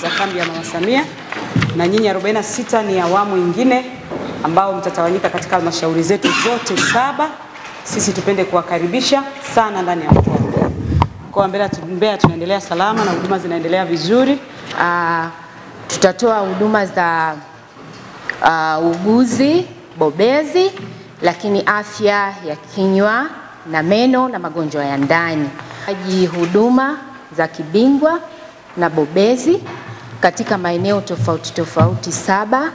za kambi ya Mama Samia, na nyinyi 46 ni awamu nyingine ambao mtatawanyika katika halmashauri zetu zote 7. Sisi tupende kuwakaribisha sana ndani ya mkoa. Mkoa wa Mbeya tunaendelea salama na huduma zinaendelea vizuri. Tutatoa huduma za uguzi bobezi, lakini afya ya kinywa na meno na magonjwa ya ndani. Huduma za kibingwa na bobezi katika maeneo tofauti 7,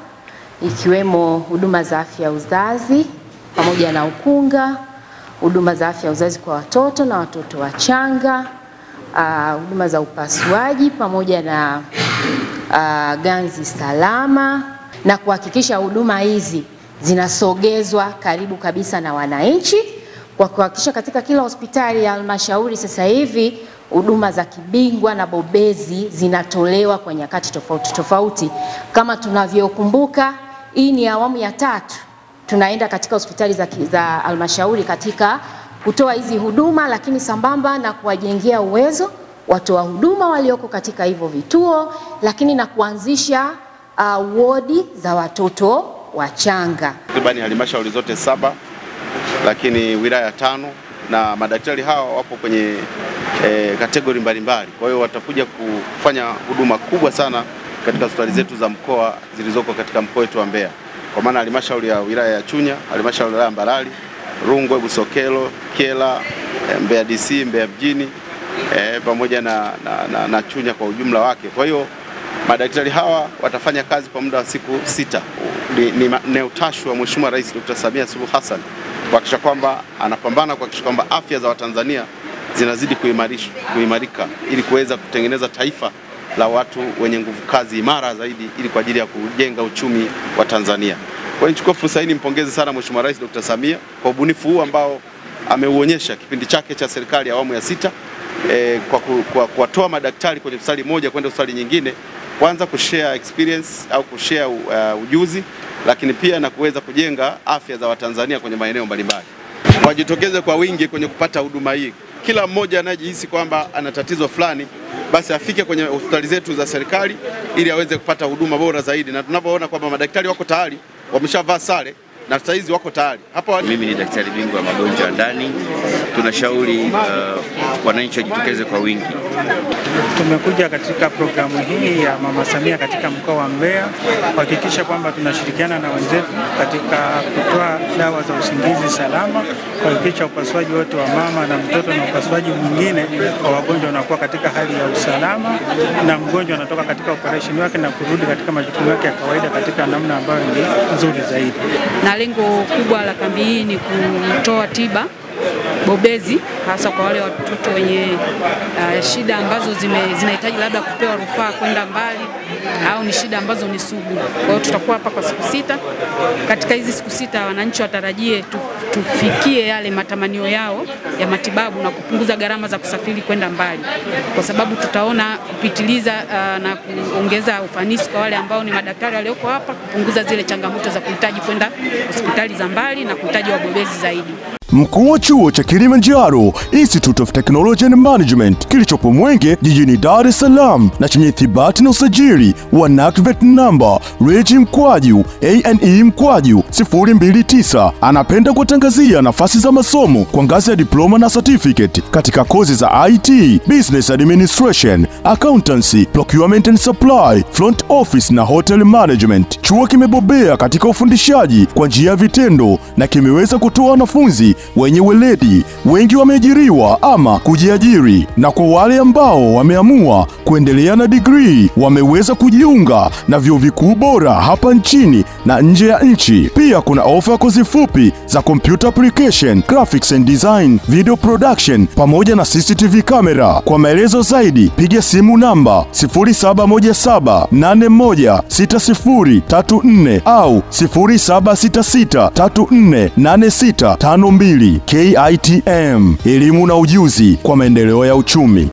ikiwemo huduma za afya ya uzazi pamoja na ukunga, huduma za afya ya uzazi kwa watoto na watoto wachanga, huduma za upasuaji pamoja na ganzi salama, na kuhakikisha huduma hizi zinasogezwa karibu kabisa na wananchi, kwa kuhakikisha katika kila hospitali ya halmashauri sasa hivi huduma za kibingwa na bobezi zinatolewa kwa nyakati tofauti. Kama tunavyokumbuka, hii ni awamu ya 3 tunaenda katika hospitali za halmashauri katika kutoa hizi huduma, lakini sambamba na kuwajengea uwezo watoa huduma walioko katika hivyo vituo, lakini na kuanzisha wodi za watoto wachanga. Takribani halmashauri zote 7, lakini wilaya 5, na madaktari hawa wapo kwenye kategori mbalimbali. Kwa hiyo watakuja kufanya huduma kubwa sana katika hospitali zetu za mkoa zilizoko katika mkoa wetu wa Mbeya. Kwa maana halmashauri ya wilaya ya Chunya, halmashauri ya Mbarali, Rungwe, Busokelo, Kyela, Mbeya DC, Mbeya mjini, pamoja na Chunya kwa ujumla wake. Kwa hiyo madaktari hawa watafanya kazi kwa muda wa siku 6. Ni utashi wa Mheshimiwa Rais Dr. Samia Suluhu Hassan kuhakikisha kwamba anapambana kuhakikisha kwamba afya za Watanzania zinazidi kuimarika ili kuweza kutengeneza taifa la watu wenye nguvu kazi imara zaidi, ili kwa ajili ya kujenga uchumi wa Tanzania. Kwa hiyo nichukue fursa hii nimpongeze sana Mheshimiwa Rais Dr. Samia kwa ubunifu huu ambao ameuonyesha kipindi chake cha serikali ya awamu ya 6, kwa kuwatoa madaktari kwenye hospitali moja kwenda hospitali nyingine, kwanza kushare experience au kushare ujuzi, lakini pia na kuweza kujenga afya za Watanzania kwenye maeneo mbalimbali. Wajitokeze kwa wingi kwenye kupata huduma hii. Kila mmoja anayejihisi kwamba ana tatizo fulani, basi afike kwenye hospitali zetu za serikali ili aweze kupata huduma bora zaidi, na tunapoona kwamba madaktari wako tayari, wameshavaa sare na sasa hizi wako tayari. Mimi ni daktari bingwa wa magonjwa ya ndani. Tunashauri wananchi wajitokeze kwa wingi. Tumekuja katika programu hii ya Mama Samia katika mkoa wa Mbeya kuhakikisha kwamba tunashirikiana na wenzetu katika kutoa dawa za usingizi salama, kuhakikisha upasuaji wote wa mama na mtoto na upasuaji mwingine wa wagonjwa unakuwa katika hali ya usalama, na mgonjwa anatoka katika operation yake na kurudi katika majukumu yake ya kawaida katika namna ambayo ni nzuri zaidi. Na lengo kubwa la kambi hii ni kutoa tiba bobezi hasa kwa wale watoto wenye shida ambazo zinahitaji labda kupewa rufaa kwenda mbali, au ni shida ambazo ni sugu. Kwa hiyo tutakuwa hapa kwa siku 6. Katika hizi siku 6 wananchi watarajie tufikie yale matamanio yao ya matibabu na kupunguza gharama za kusafiri kwenda mbali, kwa sababu tutaona kupitiliza na kuongeza ufanisi kwa wale ambao ni madaktari walioko hapa, kupunguza zile changamoto za kuhitaji kwenda hospitali za mbali na kuhitaji wabobezi zaidi. Mkuu wa chuo cha Kilimanjaro Institute of Technology and Management kilichopo Mwenge jijini Dar es Salaam na chenye ithibati na usajili wa NACVET namba REG/ANE/029 anapenda kutangazia nafasi za masomo kwa ngazi ya diploma na certificate katika kozi za IT, Business Administration, Accountancy, Procurement and Supply, Front Office na Hotel Management. Chuo kimebobea katika ufundishaji kwa njia ya vitendo na kimeweza kutoa wanafunzi wenye weledi. Wengi wameajiriwa ama kujiajiri, na kwa wale ambao wameamua kuendelea na degree wameweza kujiunga na vyuo vikuu bora hapa nchini na nje ya nchi. Pia kuna ofa kozi fupi za computer application, graphics and design, video production pamoja na CCTV camera. Kwa maelezo zaidi piga simu namba 0717816034 au 0766348652. KITM, elimu na ujuzi kwa maendeleo ya uchumi.